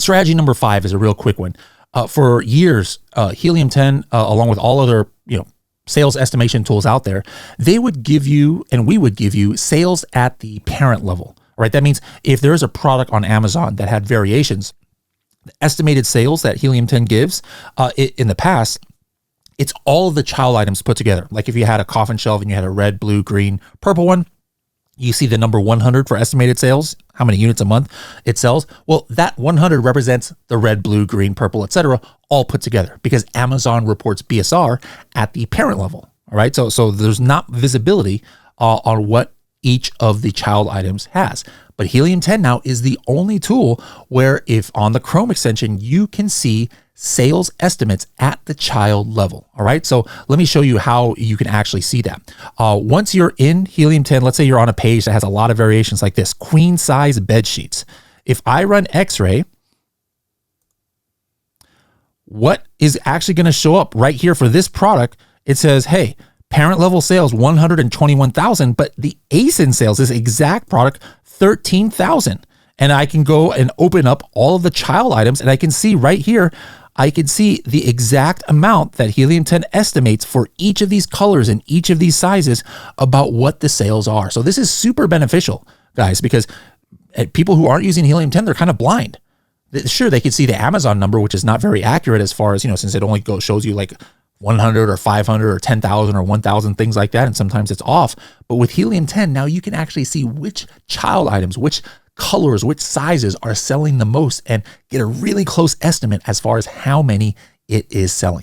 Strategy number 5 is a real quick one. For years, Helium 10, along with all other, sales estimation tools out there, they would give you, and we would give you, sales at the parent level. All right. That means if there is a product on Amazon that had variations, the estimated sales that Helium 10 gives in the past, it's all of the child items put together. Like if you had a coffin shelf and you had a red, blue, green, purple one, you see the number 100 for estimated sales, how many units a month it sells. Well, that 100 represents the red, blue, green, purple, etc., all put together because Amazon reports BSR at the parent level. All right. So there's not visibility on what each of the child items has. But Helium 10 now is the only tool where if on the Chrome extension, you can see sales estimates at the child level. All right. So let me show you how you can actually see that. Once you're in Helium 10, let's say you're on a page that has a lot of variations like this, queen size bed sheets. If I run X-ray, what is actually going to show up right here for this product? It says, hey, parent level sales, 121,000, but the ASIN sales, this exact product, 13,000. And I can go and open up all of the child items and I can see right here, I can see the exact amount that Helium 10 estimates for each of these colors and each of these sizes about what the sales are. So this is super beneficial, guys, because people who aren't using Helium 10, they're kind of blind. Sure, they can see the Amazon number, which is not very accurate as far as, since it only shows you like 100 or 500 or 10,000 or 1,000, things like that. And sometimes it's off. But with Helium 10, now you can actually see which child items, which colors, which sizes are selling the most and get a really close estimate as far as how many it is selling.